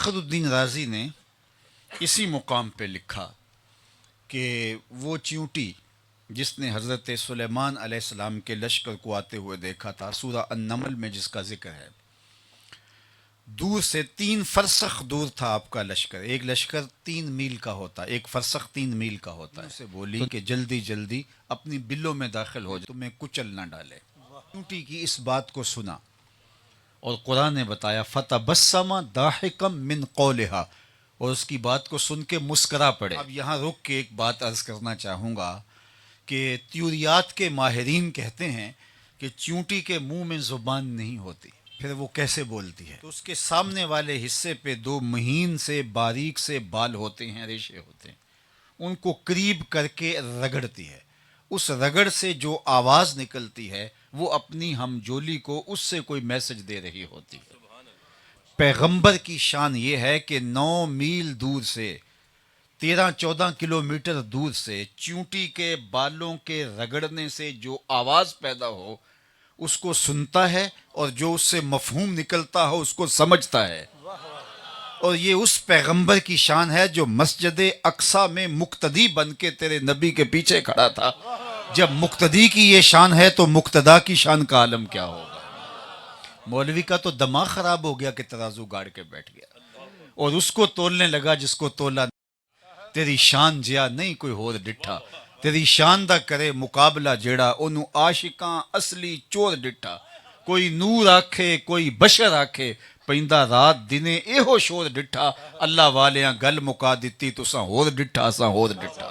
فخر الدین رازی نے اسی مقام پہ لکھا کہ وہ چیونٹی جس نے حضرت سلیمان علیہ السلام کے لشکر کو آتے ہوئے دیکھا تھا، سورہ النمل میں جس کا ذکر ہے، دور سے 3 فرسخ دور تھا آپ کا لشکر. ایک لشکر 3 میل کا ہوتا ہے، ایک فرسخ 3 میل کا ہوتا ہے. سے بولی کہ جلدی جلدی اپنی بلوں میں داخل ہو جائے، تمہیں کچل نہ ڈالے. چیونٹی کی اس بات کو سنا اور قرآن نے بتایا فتبسم ضاحکا من قولها، اور اس کی بات کو سن کے مسکرا پڑے. اب یہاں رک کے ایک بات عرض کرنا چاہوں گا کہ تیوریات کے ماہرین کہتے ہیں کہ چیونٹی کے منہ میں زبان نہیں ہوتی، پھر وہ کیسے بولتی ہے؟ تو اس کے سامنے والے حصے پہ 2 مہین سے باریک سے بال ہوتے ہیں، ریشے ہوتے ہیں، ان کو قریب کر کے رگڑتی ہے. اس رگڑ سے جو آواز نکلتی ہے وہ اپنی ہم جولی کو اس سے کوئی میسج دے رہی ہوتی ہے. پیغمبر کی شان یہ ہے کہ 9 میل دور سے، 13-14 کلومیٹر دور سے چیونٹی کے بالوں کے رگڑنے سے جو آواز پیدا ہو اس کو سنتا ہے، اور جو اس سے مفہوم نکلتا ہو اس کو سمجھتا ہے. اور یہ اس پیغمبر کی شان ہے جو مسجد اقصی میں مقتدی بن کے تیرے نبی کے پیچھے کھڑا تھا. جب مقتدی کی یہ شان ہے تو مقتدا کی شان کا عالم کیا ہوگا؟ مولوی کا تو دماغ خراب ہو گیا کہ ترازو گاڑ کے بیٹھ گیا اور اس کو تولنے لگا جس کو تولا. تیری شان جیا نہیں کوئی ہور ڈٹھا، تیری شان دا کرے مقابلہ جیڑا انہوں عاشقاں اصلی چور ڈٹھا. کوئی نور آکھے کوئی بشر آکھے، پیندہ رات دنے ایہو شور ڈٹھا. اللہ والیاں گل مکا دیتی تساں ہور ڈٹھا اساں ہور ڈٹھا.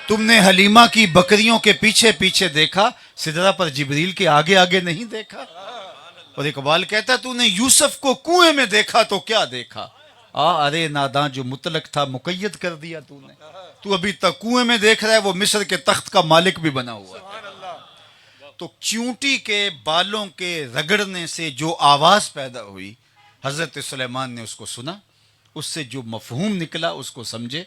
تم نے حلیمہ کی بکریوں کے پیچھے پیچھے دیکھا، سدرہ پر جبریل کے آگے آگے نہیں دیکھا. اور اقبال کہتا ہے تو نے یوسف کو کنویں میں دیکھا تو کیا دیکھا؟ ارے ناداں جو مطلق تھا مقید کر دیا تو نے. تو ابھی تک کنویں میں دیکھ رہا ہے، وہ مصر کے تخت کا مالک بھی بنا ہوا ہے. تو چیونٹی کے بالوں کے رگڑنے سے جو آواز پیدا ہوئی، حضرت سلیمان نے اس کو سنا، اس سے جو مفہوم نکلا اس کو سمجھے.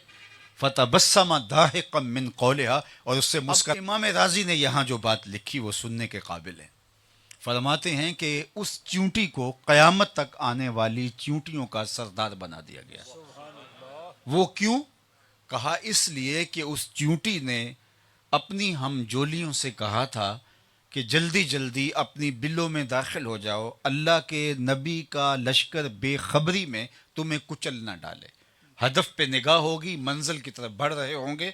فتبسم ضاحکا من قولها، اور اس سے مسکرا. امام رازی نے یہاں جو بات لکھی وہ سننے کے قابل ہے. فرماتے ہیں کہ اس چیونٹی کو قیامت تک آنے والی چیونٹیوں کا سردار بنا دیا گیا. وہ کیوں؟ کہا اس لیے کہ اس چیونٹی نے اپنی ہم جولیوں سے کہا تھا کہ جلدی جلدی اپنی بلوں میں داخل ہو جاؤ، اللہ کے نبی کا لشکر بے خبری میں تمہیں کچل نہ ڈالے. ہدف پہ نگاہ ہوگی، منزل کی طرف بڑھ رہے ہوں گے،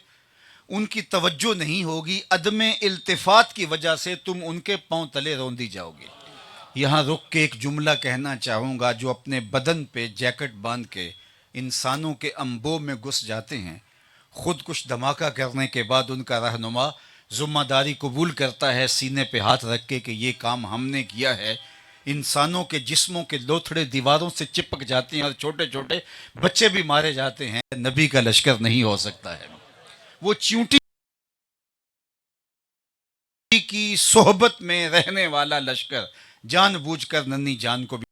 ان کی توجہ نہیں ہوگی، عدم التفات کی وجہ سے تم ان کے پاؤں تلے روندی جاؤ گے. یہاں رک کے ایک جملہ کہنا چاہوں گا. جو اپنے بدن پہ جیکٹ باندھ کے انسانوں کے انبوہ میں گھس جاتے ہیں، خود کچھ دھماکہ کرنے کے بعد ان کا رہنما ذمہ داری قبول کرتا ہے سینے پہ ہاتھ رکھ کے کہ یہ کام ہم نے کیا ہے. انسانوں کے جسموں کے لوتھڑے دیواروں سے چپک جاتے ہیں اور چھوٹے چھوٹے بچے بھی مارے جاتے ہیں. نبی کا لشکر نہیں ہو سکتا ہے. وہ چیونٹی کی صحبت میں رہنے والا لشکر جان بوجھ کر ننھی جان کو بھی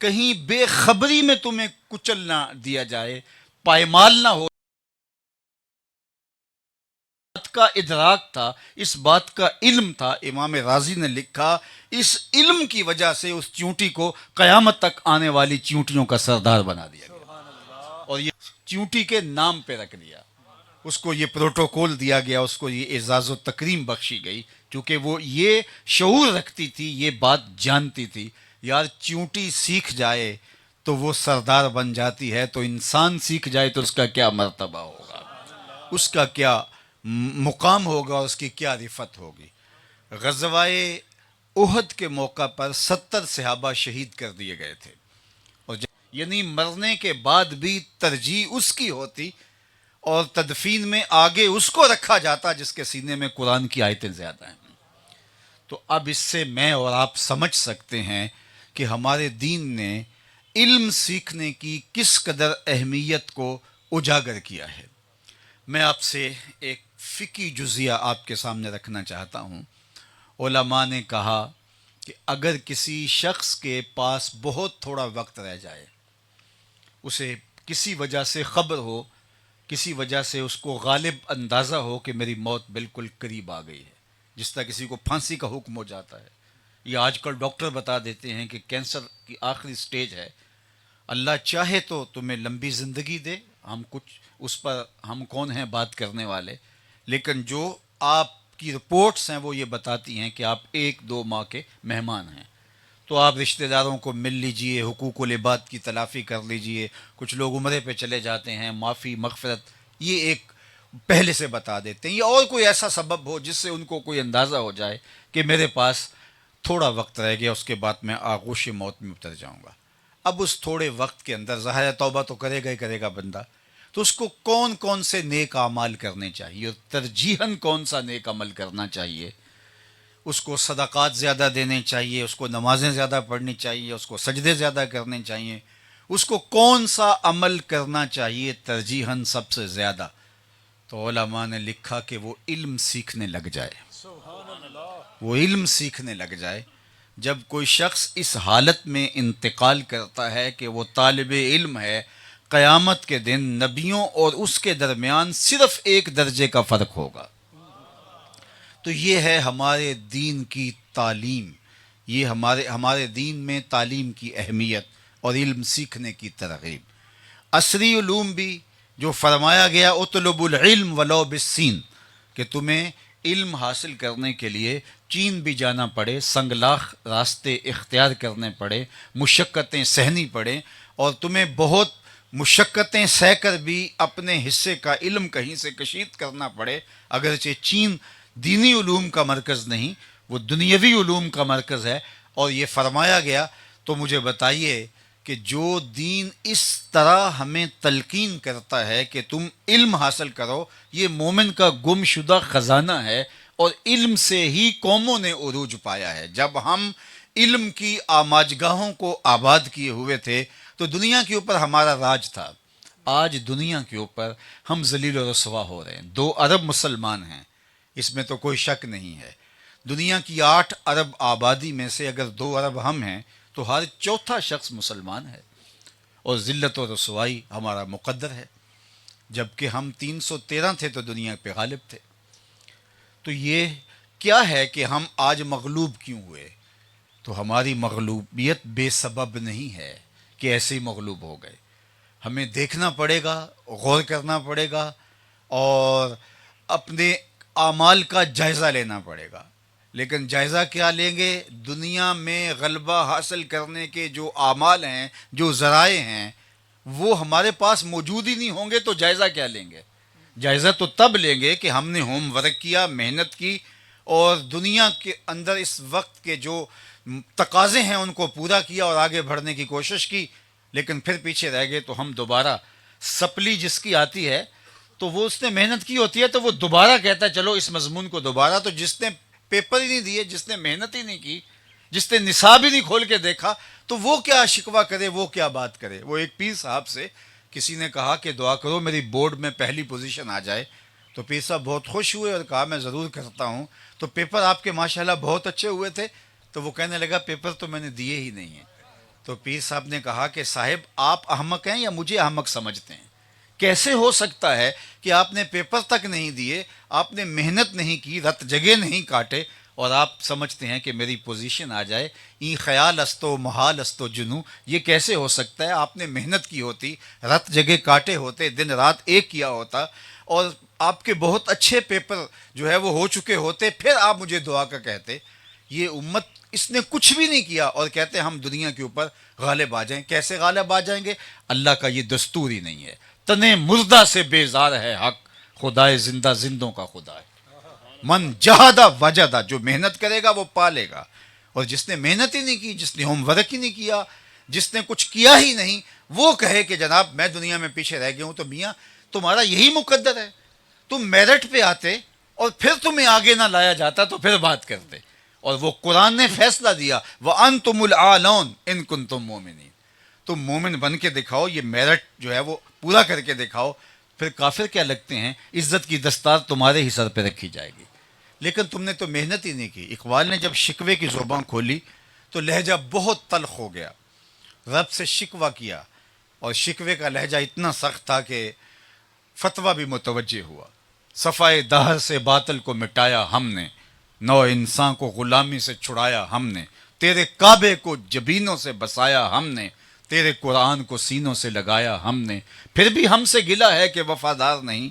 کہیں بے خبری میں تمہیں کچل نہ دیا جائے، پائمال نہ ہو. کا ادراک تھا، اس بات کا علم تھا. امام رازی نے لکھا اس علم کی وجہ سے اس چیونٹی کو قیامت تک آنے والی چیونٹیوں کا سردار بنا دیا گیا اور یہ چیونٹی کے نام پہ رکھ دیا. اس کو یہ پروٹوکول دیا گیا، اس کو یہ اعزاز و تکریم بخشی گئی، کیونکہ وہ یہ شعور رکھتی تھی، یہ بات جانتی تھی یار چیونٹی سیکھ جائے تو وہ سردار بن جاتی ہے، تو انسان سیکھ جائے تو اس کا کیا مرتبہ ہوگا، اس کا کیا مقام ہوگا، اس کی کیا رفت ہوگی. غزوہ احد کے موقع پر 70 صحابہ شہید کر دیے گئے تھے، اور یعنی مرنے کے بعد بھی ترجیح اس کی ہوتی اور تدفین میں آگے اس کو رکھا جاتا جس کے سینے میں قرآن کی آیتیں زیادہ ہیں. تو اب اس سے میں اور آپ سمجھ سکتے ہیں کہ ہمارے دین نے علم سیکھنے کی کس قدر اہمیت کو اجاگر کیا ہے. میں آپ سے ایک فقہی جزیہ آپ کے سامنے رکھنا چاہتا ہوں. علماء نے کہا کہ اگر کسی شخص کے پاس بہت تھوڑا وقت رہ جائے، اسے کسی وجہ سے خبر ہو، کسی وجہ سے اس کو غالب اندازہ ہو کہ میری موت بالکل قریب آ گئی ہے، جس طرح کسی کو پھانسی کا حکم ہو جاتا ہے، یہ آج کل ڈاکٹر بتا دیتے ہیں کہ کینسر کی آخری سٹیج ہے، اللہ چاہے تو تمہیں لمبی زندگی دے، ہم کچھ اس پر ہم کون ہیں بات کرنے والے، لیکن جو آپ کی رپورٹس ہیں وہ یہ بتاتی ہیں کہ آپ 1-2 ماہ کے مہمان ہیں۔ تو آپ رشتہ داروں کو مل لیجئے، حقوق العباد کی تلافی کر لیجئے، کچھ لوگ عمرے پہ چلے جاتے ہیں، معافی مغفرت یہ ایک پہلے سے بتا دیتے ہیں، یا اور کوئی ایسا سبب ہو جس سے ان کو کوئی اندازہ ہو جائے کہ میرے پاس تھوڑا وقت رہ گیا، اس کے بعد میں آغوش موت میں اتر جاؤں گا۔ اب اس تھوڑے وقت کے اندر ظاہر توبہ تو کرے گا ہی کرے گا بندہ، تو اس کو کون کون سے نیک اعمال کرنے چاہیے اور ترجیحاً کون سا نیک عمل کرنا چاہیے؟ اس کو صدقات زیادہ دینے چاہیے، اس کو نمازیں زیادہ پڑھنی چاہیے، اس کو سجدے زیادہ کرنے چاہیے، اس کو کون سا عمل کرنا چاہیے ترجیحاً سب سے زیادہ؟ تو علماء نے لکھا کہ وہ علم سیکھنے لگ جائے، وہ علم سیکھنے لگ جائے۔ جب کوئی شخص اس حالت میں انتقال کرتا ہے کہ وہ طالب علم ہے، قیامت کے دن نبیوں اور اس کے درمیان صرف 1 درجے کا فرق ہوگا۔ تو یہ ہے ہمارے دین کی تعلیم، یہ ہمارے دین میں تعلیم کی اہمیت اور علم سیکھنے کی ترغیب۔ عصری علوم بھی جو فرمایا گیا اطلب العلم ولو بالسین، کہ تمہیں علم حاصل کرنے کے لیے چین بھی جانا پڑے، سنگلاخ راستے اختیار کرنے پڑے، مشقتیں سہنی پڑیں، اور تمہیں بہت مشقتیں سہ کر بھی اپنے حصے کا علم کہیں سے کشید کرنا پڑے، اگرچہ چین دینی علوم کا مرکز نہیں، وہ دنیاوی علوم کا مرکز ہے۔ اور یہ فرمایا گیا، تو مجھے بتائیے کہ جو دین اس طرح ہمیں تلقین کرتا ہے کہ تم علم حاصل کرو، یہ مومن کا گم شدہ خزانہ ہے، اور علم سے ہی قوموں نے عروج پایا ہے۔ جب ہم علم کی آماجگاہوں کو آباد کیے ہوئے تھے تو دنیا کے اوپر ہمارا راج تھا۔ آج دنیا کے اوپر ہم ذلیل و رسوا ہو رہے ہیں۔ 2 ارب مسلمان ہیں، اس میں تو کوئی شک نہیں ہے۔ دنیا کی 8 ارب آبادی میں سے اگر 2 ارب ہم ہیں تو ہر چوتھا شخص مسلمان ہے، اور ذلت و رسوائی ہمارا مقدر ہے، جبکہ ہم 313 تھے تو دنیا پہ غالب تھے۔ تو یہ کیا ہے کہ ہم آج مغلوب کیوں ہوئے؟ تو ہماری مغلوبیت بے سبب نہیں ہے کہ ایسے ہی مغلوب ہو گئے۔ ہمیں دیکھنا پڑے گا، غور کرنا پڑے گا، اور اپنے اعمال کا جائزہ لینا پڑے گا۔ لیکن جائزہ کیا لیں گے؟ دنیا میں غلبہ حاصل کرنے کے جو اعمال ہیں، جو ذرائع ہیں، وہ ہمارے پاس موجود ہی نہیں ہوں گے تو جائزہ کیا لیں گے؟ جائزہ تو تب لیں گے کہ ہم نے ہوم ورک کیا، محنت کی، اور دنیا کے اندر اس وقت کے جو تقاضے ہیں ان کو پورا کیا اور آگے بڑھنے کی کوشش کی، لیکن پھر پیچھے رہ گئے تو ہم دوبارہ سپلی جس کی آتی ہے تو وہ اس نے محنت کی ہوتی ہے تو وہ دوبارہ کہتا ہے چلو اس مضمون کو دوبارہ، تو جس نے پیپر ہی نہیں دیے، جس نے محنت ہی نہیں کی، جس نے نصاب ہی نہیں کھول کے دیکھا، تو وہ کیا شکوہ کرے، وہ کیا بات کرے۔ وہ ایک پیر صاحب سے کسی نے کہا کہ دعا کرو میری بورڈ میں پہلی پوزیشن آ جائے، تو پیر صاحب بہت خوش ہوئے اور کہا میں ضرور کرتا ہوں۔ تو پیپر آپ کے ماشاءاللہ بہت اچھے ہوئے تھے؟ تو وہ کہنے لگا پیپر تو میں نے دیے ہی نہیں ہیں۔ تو پیر صاحب نے کہا کہ صاحب آپ احمق ہیں یا مجھے احمق سمجھتے ہیں؟ کیسے ہو سکتا ہے کہ آپ نے پیپر تک نہیں دیے، آپ نے محنت نہیں کی، رت جگہ نہیں کاٹے، اور آپ سمجھتے ہیں کہ میری پوزیشن آ جائے؟ این خیال استو محال استو جنو، یہ کیسے ہو سکتا ہے؟ آپ نے محنت کی ہوتی، رت جگہ کاٹے ہوتے، دن رات ایک کیا ہوتا، اور آپ کے بہت اچھے پیپر جو ہے وہ ہو چکے ہوتے، پھر آپ مجھے دعا کا کہتے۔ یہ امت اس نے کچھ بھی نہیں کیا اور کہتے ہیں ہم دنیا کے اوپر غالب آ جائیں۔ کیسے غالب آ جائیں گے؟ اللہ کا یہ دستور ہی نہیں ہے۔ تنے مردہ سے بیزار ہے حق، خدائے زندہ زندوں کا خدا ہے۔ من جہادہ وجدہ، جو محنت کرے گا وہ پالے گا، اور جس نے محنت ہی نہیں کی، جس نے ہوم ورک ہی نہیں کیا، جس نے کچھ کیا ہی نہیں، وہ کہے کہ جناب میں دنیا میں پیچھے رہ گیا ہوں، تو میاں تمہارا یہی مقدر ہے۔ تم میرٹ پہ آتے اور پھر تمہیں آگے نہ لایا جاتا تو پھر بات کرتے، اور وہ قرآن نے فیصلہ دیا وَأَنْتُمُ الْأَعْلَوْنَ إِن كُنْتُم مُؤْمِنِينَ، تم مومن بن کے دکھاؤ، یہ میرٹ جو ہے وہ پورا کر کے دکھاؤ، پھر کافر کیا لگتے ہیں، عزت کی دستار تمہارے ہی سر پہ رکھی جائے گی۔ لیکن تم نے تو محنت ہی نہیں کی۔ اقبال نے جب شکوے کی زبان کھولی تو لہجہ بہت تلخ ہو گیا، رب سے شکوہ کیا، اور شکوے کا لہجہ اتنا سخت تھا کہ فتویٰ بھی متوجہ ہوا۔ صفائے دہر سے باطل کو مٹایا ہم نے، نو انسان کو غلامی سے چھڑایا ہم نے، تیرے کعبے کو جبینوں سے بسایا ہم نے، تیرے قرآن کو سینوں سے لگایا ہم نے، پھر بھی ہم سے گلہ ہے کہ وفادار نہیں،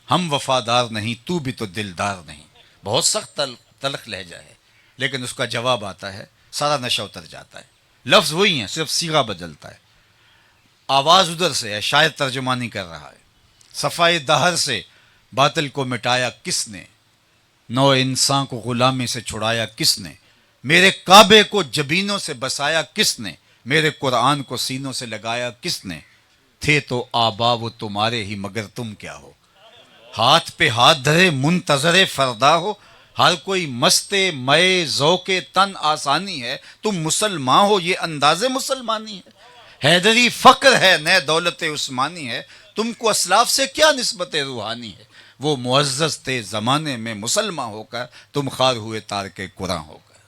ہم وفادار نہیں، تو بھی تو دلدار نہیں۔ بہت سخت تلخ لہجہ ہے، لیکن اس کا جواب آتا ہے، سارا نشہ اتر جاتا ہے۔ لفظ وہی ہیں، صرف صیغہ بدلتا ہے، آواز ادھر سے ہے، شاید ترجمانی کر رہا ہے۔ صفائے دہر سے باطل کو مٹایا کس نے، نو انسان کو غلامی سے چھڑایا کس نے، میرے کعبے کو جبینوں سے بسایا کس نے، میرے قرآن کو سینوں سے لگایا کس نے، تھے تو آبا وہ تمہارے ہی مگر تم کیا ہو، ہاتھ پہ ہاتھ دھرے منتظر فردا ہو، ہر کوئی مست مئے ذوق تن آسانی ہے، تم مسلمان ہو یہ انداز مسلمانی ہے، حیدری فقر ہے نئے دولت عثمانی ہے، تم کو اسلاف سے کیا نسبت روحانی ہے، وہ معزز تھے زمانے میں مسلمان ہو کر، تم خوار ہوئے تارک قرآن ہو کر۔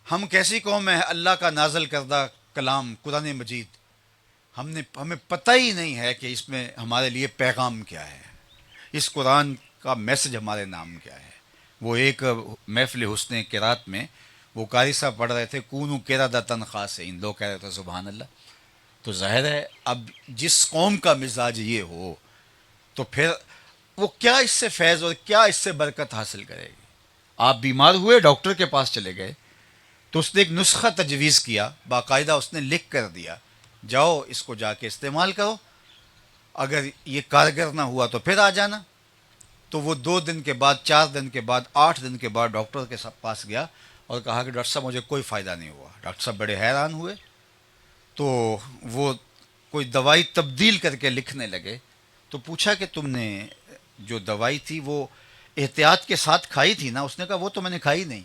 ہم کیسی قوم ہے، اللہ کا نازل کردہ کلام قرآن مجید ہمیں پتہ ہی نہیں ہے کہ اس میں ہمارے لیے پیغام کیا ہے، اس قرآن کا میسج ہمارے نام کیا ہے۔ وہ ایک محفل حسن قرات میں وہ قاری صاحب پڑھ رہے تھے، کونو قردۃ خاسئین، لوگ کہہ رہے تھے سبحان اللہ۔ تو ظاہر ہے اب جس قوم کا مزاج یہ ہو تو پھر وہ کیا اس سے فیض اور کیا اس سے برکت حاصل کرے گی۔ آپ بیمار ہوئے، ڈاکٹر کے پاس چلے گئے تو اس نے ایک نسخہ تجویز کیا، باقاعدہ اس نے لکھ کر دیا، جاؤ اس کو جا کے استعمال کرو، اگر یہ کارگر نہ ہوا تو پھر آ جانا۔ تو وہ 2 دن کے بعد، 4 دن کے بعد، 8 دن کے بعد ڈاکٹر کے پاس گیا اور کہا کہ ڈاکٹر صاحب مجھے کوئی فائدہ نہیں ہوا۔ ڈاکٹر صاحب بڑے حیران ہوئے، تو وہ کوئی دوائی تبدیل کر کے لکھنے لگے۔ تو پوچھا کہ تم نے جو دوائی تھی وہ احتیاط کے ساتھ کھائی تھی نا؟ اس نے کہا وہ تو میں نے کھائی نہیں۔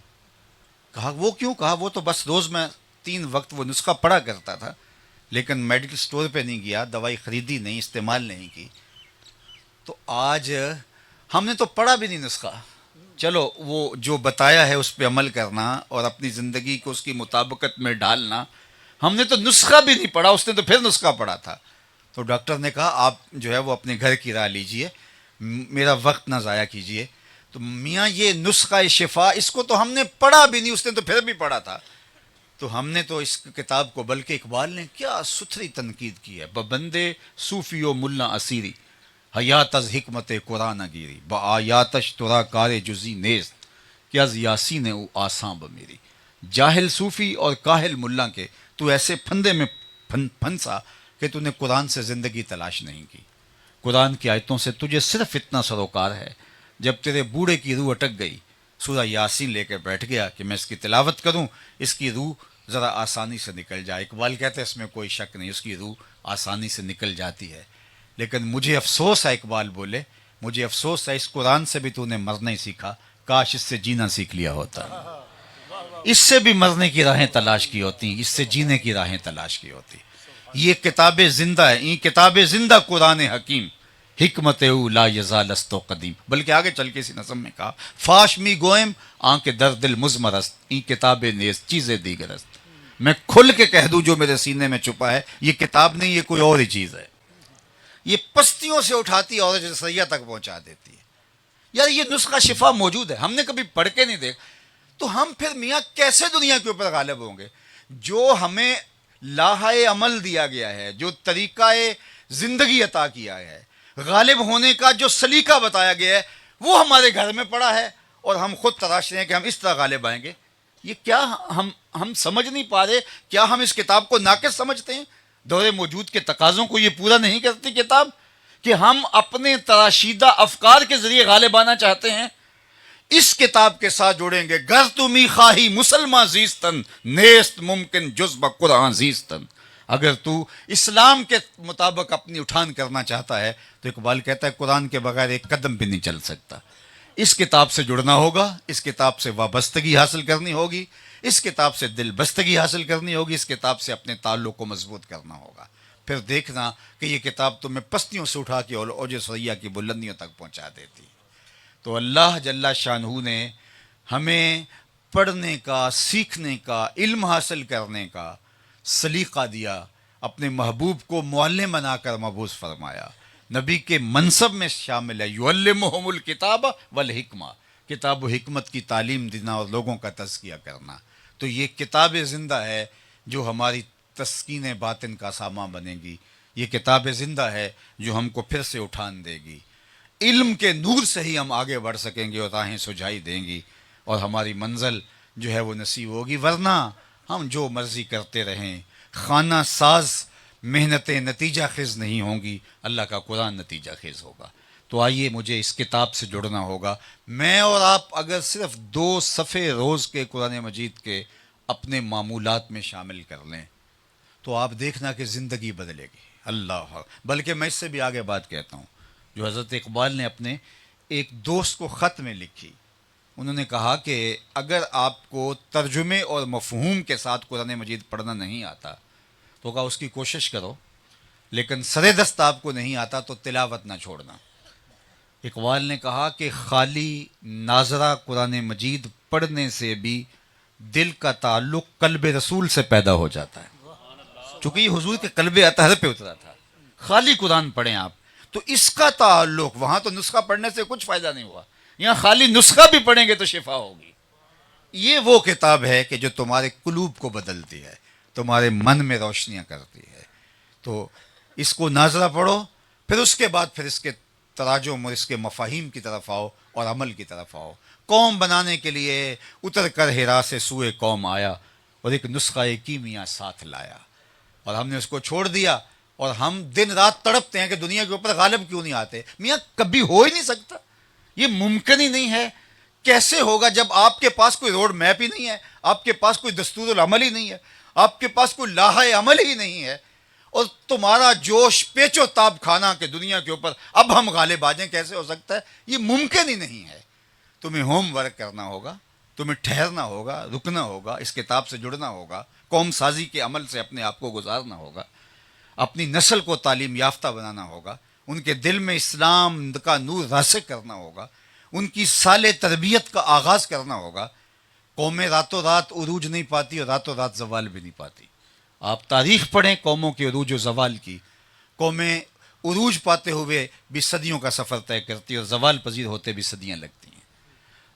کہا وہ کیوں؟ کہا وہ تو بس روز میں 3 وقت وہ نسخہ پڑھا کرتا تھا، لیکن میڈیکل سٹور پہ نہیں گیا، دوائی خریدی نہیں، استعمال نہیں کی۔ تو آج ہم نے تو پڑھا بھی نہیں نسخہ، چلو وہ جو بتایا ہے اس پہ عمل کرنا اور اپنی زندگی کو اس کی مطابقت میں ڈالنا، ہم نے تو نسخہ بھی نہیں پڑھا، اس نے تو پھر نسخہ پڑھا تھا۔ تو ڈاکٹر نے کہا آپ جو ہے وہ اپنے گھر کی راہ لیجئے، میرا وقت نہ ضائع کیجئے۔ تو میاں یہ نسخہ شفا، اس کو تو ہم نے پڑھا بھی نہیں، اس نے تو پھر بھی پڑھا تھا۔ تو ہم نے تو اس کتاب کو، بلکہ اقبال نے کیا ستھری تنقید کی ہے، ببندے صوفی و ملا اسیری، حیات از حکمت قرآن گیری، با آیاتش ترا کار جزی نیست، کہ از یاسین او آساں بمیری۔ جاہل صوفی اور کاہل ملا کے تو ایسے پھندے میں پھنسا کہ تو نے قرآن سے زندگی تلاش نہیں کی۔ قرآن کی آیتوں سے تجھے صرف اتنا سروکار ہے، جب تیرے بوڑھے کی روح اٹک گئی، سورہ یاسین لے کے بیٹھ گیا کہ میں اس کی تلاوت کروں، اس کی روح ذرا آسانی سے نکل جائے۔ اقبال کہتے ہیں اس میں کوئی شک نہیں، اس کی روح آسانی سے نکل جاتی ہے۔ لیکن مجھے افسوس ہے، اقبال بولے، مجھے افسوس ہے اس قرآن سے بھی تو نے مرنا ہی سیکھا، کاش اس سے جینا سیکھ لیا ہوتا، اس سے بھی مرنے کی راہیں تلاش کی ہوتی، اس سے جینے کی راہیں تلاش کی ہوتی۔ یہ کتاب زندہ ہے، یہ کتاب زندہ قرآن حکیم، حکمت او لا یزال است و قدیم۔ بلکہ آگے چل کے اسی نظم میں کہا، فاش می گوئم آنکھ در دل مزمر است، این کتاب نیز چیزیں دیگر است۔ میں کھل کے کہہ دوں جو میرے سینے میں چھپا ہے، یہ کتاب نہیں، یہ کوئی اور ہی چیز ہے۔ یہ پستیوں سے اٹھاتی اور سیاح تک پہنچا دیتی ہے۔ یار یہ نسخہ شفا موجود ہے، ہم نے کبھی پڑھ کے نہیں دیکھا، تو ہم پھر میاں کیسے دنیا کے اوپر غالب ہوں گے؟ جو ہمیں لاحہ عمل دیا گیا ہے، جو طریقہ زندگی عطا کیا ہے، غالب ہونے کا جو سلیقہ بتایا گیا ہے، وہ ہمارے گھر میں پڑا ہے، اور ہم خود تراش رہے ہیں کہ ہم اس طرح غالب آئیں گے۔ یہ کیا ہم سمجھ نہیں پا رہے؟ کیا ہم اس کتاب کو ناقص سمجھتے ہیں؟ دور موجود کے تقاضوں کو یہ پورا نہیں کرتی کتاب کہ ہم اپنے تراشیدہ افکار کے ذریعے غالب آنا چاہتے ہیں؟ اس کتاب کے ساتھ جوڑیں گے، گر تمی خواہی مسلمان زیستن، نیست ممکن جز بقرآن زیستن۔ اگر تو اسلام کے مطابق اپنی اٹھان کرنا چاہتا ہے تو اقبال کہتا ہے قرآن کے بغیر ایک قدم بھی نہیں چل سکتا۔ اس کتاب سے جڑنا ہوگا، اس کتاب سے وابستگی حاصل کرنی ہوگی، اس کتاب سے دل بستگی حاصل کرنی ہوگی، اس کتاب سے اپنے تعلق کو مضبوط کرنا ہوگا۔ پھر دیکھنا کہ یہ کتاب تمہیں پستیوں سے اٹھا کے اوج ثریا کی بلندیوں تک پہنچا دیتی۔ تو اللہ جل شانہ نے ہمیں پڑھنے کا، سیکھنے کا، علم حاصل کرنے کا سلیقہ دیا، اپنے محبوب کو معلم بنا کر مبعوث فرمایا، نبی کے منصب میں شامل ہے، یعلمہم الکتاب والحکمہ، کتاب و حکمت کی تعلیم دینا اور لوگوں کا تزکیہ کرنا. تو یہ کتاب زندہ ہے جو ہماری تسکین باطن کا سامان بنے گی. یہ کتاب زندہ ہے جو ہم کو پھر سے اٹھان دے گی. علم کے نور سے ہی ہم آگے بڑھ سکیں گے اور راہیں سجائی دیں گی اور ہماری منزل جو ہے وہ نصیب ہوگی. ورنہ ہم جو مرضی کرتے رہیں، خانہ ساز محنتیں نتیجہ خیز نہیں ہوں گی، اللہ کا قرآن نتیجہ خیز ہوگا. تو آئیے مجھے اس کتاب سے جڑنا ہوگا. میں اور آپ اگر صرف 2 صفحے روز کے قرآن مجید کے اپنے معمولات میں شامل کر لیں تو آپ دیکھنا کہ زندگی بدلے گی. اللہ، بلکہ میں اس سے بھی آگے بات کہتا ہوں جو حضرت اقبال نے اپنے ایک دوست کو خط میں لکھی. انہوں نے کہا کہ اگر آپ کو ترجمے اور مفہوم کے ساتھ قرآن مجید پڑھنا نہیں آتا تو کہا اس کی کوشش کرو، لیکن سر دست آپ کو نہیں آتا تو تلاوت نہ چھوڑنا. اقبال نے کہا کہ خالی ناظرہ قرآن مجید پڑھنے سے بھی دل کا تعلق قلب رسول سے پیدا ہو جاتا ہے. چونکہ یہ حضور کے قلب اطہر پہ اترا تھا. خالی قرآن پڑھیں آپ تو اس کا تعلق، وہاں تو نسخہ پڑھنے سے کچھ فائدہ نہیں ہوا، یہاں خالی نسخہ بھی پڑھیں گے تو شفا ہوگی. یہ وہ کتاب ہے کہ جو تمہارے قلوب کو بدلتی ہے، تمہارے من میں روشنیاں کرتی ہے. تو اس کو ناظرہ پڑھو، پھر اس کے بعد پھر اس کے تراجم اور اس کے مفاہیم کی طرف آؤ اور عمل کی طرف آؤ. قوم بنانے کے لیے اتر کر ہرا سے سوئے قوم آیا اور ایک نسخہ کیمیا ساتھ لایا، اور ہم نے اس کو چھوڑ دیا اور ہم دن رات تڑپتے ہیں کہ دنیا کے اوپر غالب کیوں نہیں آتے. میاں کبھی ہو ہی نہیں سکتا، یہ ممکن ہی نہیں ہے. کیسے ہوگا جب آپ کے پاس کوئی روڈ میپ ہی نہیں ہے، آپ کے پاس کوئی دستور العمل ہی نہیں ہے، آپ کے پاس کوئی لاحہ عمل ہی نہیں ہے، اور تمہارا جوش پیچ و تاب کھانا کہ دنیا کے اوپر اب ہم غالب آ جائیں. کیسے ہو سکتا ہے؟ یہ ممکن ہی نہیں ہے. تمہیں ہوم ورک کرنا ہوگا، تمہیں ٹھہرنا ہوگا، رکنا ہوگا، اس کتاب سے جڑنا ہوگا، قوم سازی کے عمل سے اپنے آپ کو گزارنا ہوگا، اپنی نسل کو تعلیم یافتہ بنانا ہوگا، ان کے دل میں اسلام کا نور راسخ کرنا ہوگا، ان کی سال تربیت کا آغاز کرنا ہوگا. قومیں راتوں رات عروج نہیں پاتی اور راتوں رات زوال بھی نہیں پاتی. آپ تاریخ پڑھیں قوموں کے عروج و زوال کی. قومیں عروج پاتے ہوئے بھی صدیوں کا سفر طے کرتی اور زوال پذیر ہوتے بھی صدیاں لگتی ہیں.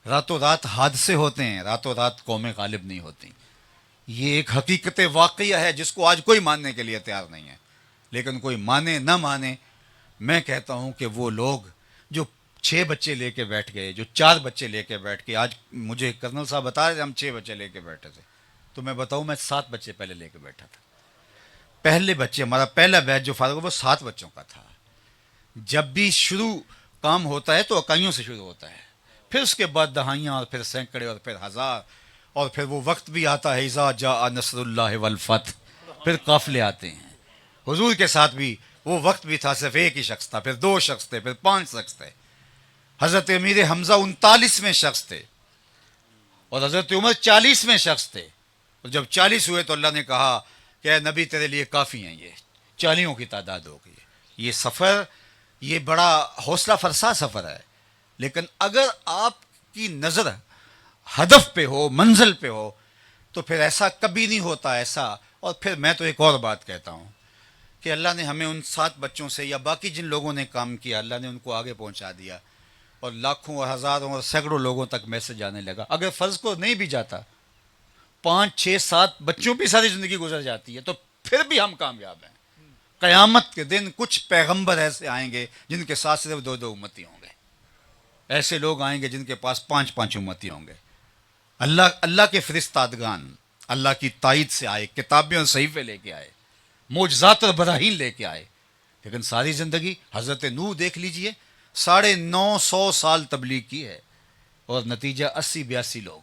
راتوں رات حادثے ہوتے ہیں، راتوں رات قومیں غالب نہیں ہوتی. یہ ایک حقیقت واقعہ ہے جس کو آج کوئی ماننے کے لیے تیار نہیں ہے. لیکن کوئی مانے نہ مانے، میں کہتا ہوں کہ وہ لوگ جو 6 بچے لے کے بیٹھ گئے، جو 4 بچے لے کے بیٹھ گئے. آج مجھے کرنل صاحب بتا رہے تھے ہم 6 بچے لے کے بیٹھے تھے، تو میں بتاؤں میں 7 بچے پہلے لے کے بیٹھا تھا. پہلے بچے، ہمارا پہلا بیچ جو فارغ وہ 7 بچوں کا تھا. جب بھی شروع کام ہوتا ہے تو اکائیوں سے شروع ہوتا ہے، پھر اس کے بعد دہائیاں اور پھر سینکڑے اور پھر ہزار، اور پھر وہ وقت بھی آتا ہے اذا جاء نصر اللہ والفتح، پھر قافلے آتے ہیں. حضور کے ساتھ بھی وہ وقت بھی تھا، صرف ایک ہی شخص تھا، پھر 2 شخص تھے، پھر 5 شخص تھے. حضرت امیر حمزہ 39ویں شخص تھے اور حضرت عمر 40ویں شخص تھے. اور جب 40 ہوئے تو اللہ نے کہا کہ اے نبی تیرے لیے کافی ہیں، یہ 40 کی تعداد ہو گئی. یہ سفر، یہ بڑا حوصلہ فرسا سفر ہے، لیکن اگر آپ کی نظر ہدف پہ ہو، منزل پہ ہو، تو پھر ایسا کبھی نہیں ہوتا ایسا. اور پھر میں تو ایک اور بات کہتا ہوں کہ اللہ نے ہمیں ان 7 بچوں سے یا باقی جن لوگوں نے کام کیا، اللہ نے ان کو آگے پہنچا دیا اور لاکھوں اور ہزاروں اور سینکڑوں لوگوں تک میسج جانے لگا. اگر فرض کو نہیں بھی جاتا، 5 6 7 بچوں پہ ساری زندگی گزر جاتی ہے تو پھر بھی ہم کامیاب ہیں. قیامت کے دن کچھ پیغمبر ایسے آئیں گے جن کے ساتھ صرف 2 امتی ہوں گے. ایسے لوگ آئیں گے جن کے پاس 5 امتی ہوں گے. اللہ کے فرستادگان اللہ کی تائید سے آئے، کتابیں اور صحیفے لے کے آئے، معجزات اور براہین لے کے آئے. لیکن ساری زندگی حضرت نوح دیکھ لیجئے، 950 سال تبلیغ کی ہے اور نتیجہ 80 82 لوگ.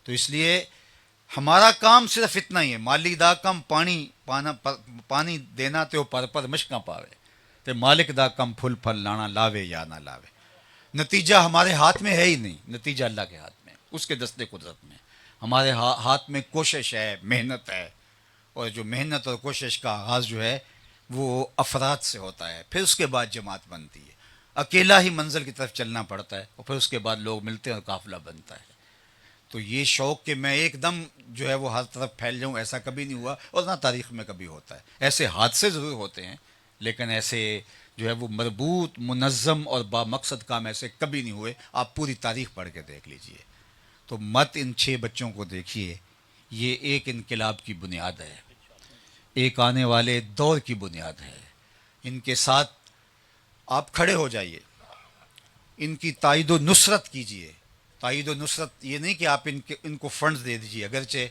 تو اس لیے ہمارا کام صرف اتنا ہی ہے، مالی دا کم پانی دینا تے پر مشکاں پاوے تے مالک دا کم پھل پھل لانا لاوے یا نہ لاوے. نتیجہ ہمارے ہاتھ میں ہے ہی نہیں، نتیجہ اللہ کے ہاتھ میں، اس کے دستے قدرت میں. ہمارے ہاتھ میں کوشش ہے، محنت ہے، اور جو محنت اور کوشش کا آغاز جو ہے وہ افراد سے ہوتا ہے، پھر اس کے بعد جماعت بنتی ہے. اکیلا ہی منزل کی طرف چلنا پڑتا ہے اور پھر اس کے بعد لوگ ملتے ہیں اور قافلہ بنتا ہے. تو یہ شوق کہ میں ایک دم جو ہے وہ ہر طرف پھیل جاؤں، ایسا کبھی نہیں ہوا اور نہ تاریخ میں کبھی ہوتا ہے. ایسے حادثے ضرور ہوتے ہیں لیکن ایسے جو ہے وہ مربوط، منظم اور بامقصد کام ایسے کبھی نہیں ہوئے. آپ پوری تاریخ پڑھ کے دیکھ لیجئے. تو مت ان 6 بچوں کو دیکھیے، یہ ایک انقلاب کی بنیاد ہے، ایک آنے والے دور کی بنیاد ہے. ان کے ساتھ آپ کھڑے ہو جائیے، ان کی تائید و نصرت کیجئے. تائید و نصرت یہ نہیں کہ آپ ان کو فنڈز دے دیجئے. اگرچہ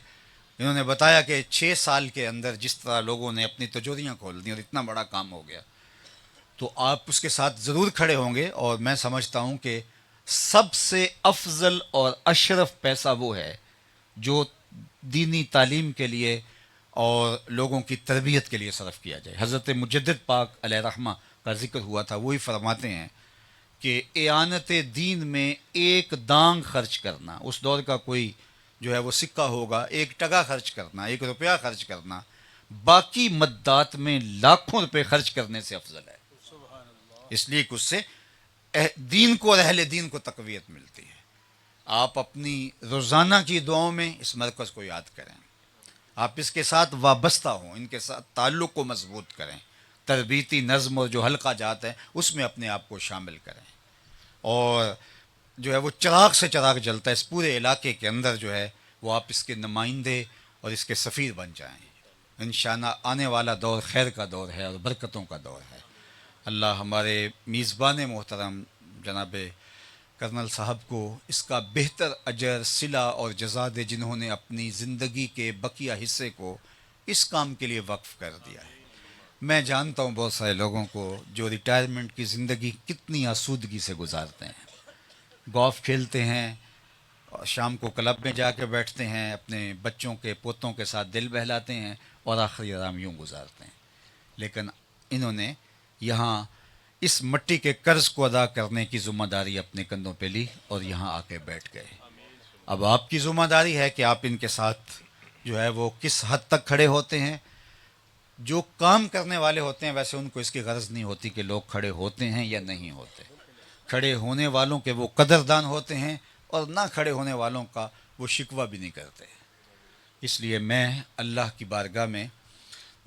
انہوں نے بتایا کہ 6 سال کے اندر جس طرح لوگوں نے اپنی تجوریاں کھول دیں اور اتنا بڑا کام ہو گیا، تو آپ اس کے ساتھ ضرور کھڑے ہوں گے. اور میں سمجھتا ہوں کہ سب سے افضل اور اشرف پیسہ وہ ہے جو دینی تعلیم کے لیے اور لوگوں کی تربیت کے لیے صرف کیا جائے. حضرت مجدد پاک علیہ رحمہ کا ذکر ہوا تھا، وہی فرماتے ہیں کہ اعانت دین میں ایک دانگ خرچ کرنا، اس دور کا کوئی جو ہے وہ سکہ ہوگا، 1 ٹکا خرچ کرنا، 1 روپیہ خرچ کرنا، باقی مدات میں لاکھوں روپے خرچ کرنے سے افضل ہے. اس لیے کہ اس سے دین کو اور اہل دین کو تقویت ملتی ہے. آپ اپنی روزانہ کی دعاؤں میں اس مرکز کو یاد کریں، آپ اس کے ساتھ وابستہ ہوں، ان کے ساتھ تعلق کو مضبوط کریں. تربیتی نظم اور جو حلقہ جات ہے اس میں اپنے آپ کو شامل کریں، اور جو ہے وہ چراغ سے چراغ جلتا ہے اس پورے علاقے کے اندر، جو ہے وہ آپ اس کے نمائندے اور اس کے سفیر بن جائیں. انشاءاللہ آنے والا دور خیر کا دور ہے اور برکتوں کا دور ہے. اللہ ہمارے میزبان محترم جناب کرنل صاحب کو اس کا بہتر اجر، صلہ اور جزا دے، جنہوں نے اپنی زندگی کے بقیہ حصے کو اس کام کے لیے وقف کر دیا ہے. میں جانتا ہوں بہت سارے لوگوں کو جو ریٹائرمنٹ کی زندگی کتنی آسودگی سے گزارتے ہیں، گولف کھیلتے ہیں اور شام کو کلب میں جا کے بیٹھتے ہیں، اپنے بچوں کے پوتوں کے ساتھ دل بہلاتے ہیں اور آخری آرام یوں گزارتے ہیں. لیکن انہوں نے یہاں اس مٹی کے قرض کو ادا کرنے کی ذمہ داری اپنے کندھوں پہ لی اور یہاں آ کے بیٹھ گئے. اب آپ کی ذمہ داری ہے کہ آپ ان کے ساتھ جو ہے وہ کس حد تک کھڑے ہوتے ہیں. جو کام کرنے والے ہوتے ہیں ویسے ان کو اس کی غرض نہیں ہوتی کہ لوگ کھڑے ہوتے ہیں یا نہیں ہوتے. کھڑے ہونے والوں کے وہ قدردان ہوتے ہیں اور نہ کھڑے ہونے والوں کا وہ شکوہ بھی نہیں کرتے. اس لیے میں اللہ کی بارگاہ میں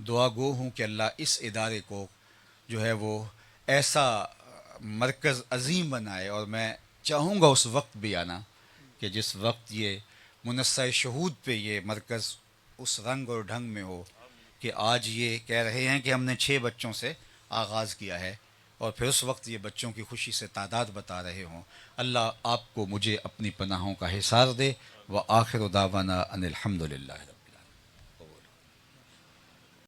دعا گو ہوں کہ اللہ اس ادارے کو جو ہے وہ ایسا مرکز عظیم بنائے. اور میں چاہوں گا اس وقت بھی آنا کہ جس وقت یہ منصہ شہود پہ یہ مرکز اس رنگ اور ڈھنگ میں ہو کہ آج یہ کہہ رہے ہیں کہ ہم نے 6 بچوں سے آغاز کیا ہے، اور پھر اس وقت یہ بچوں کی خوشی سے تعداد بتا رہے ہوں. اللہ آپ کو مجھے اپنی پناہوں کا حصار دے. وآخر دعوانا ان الحمد للہ.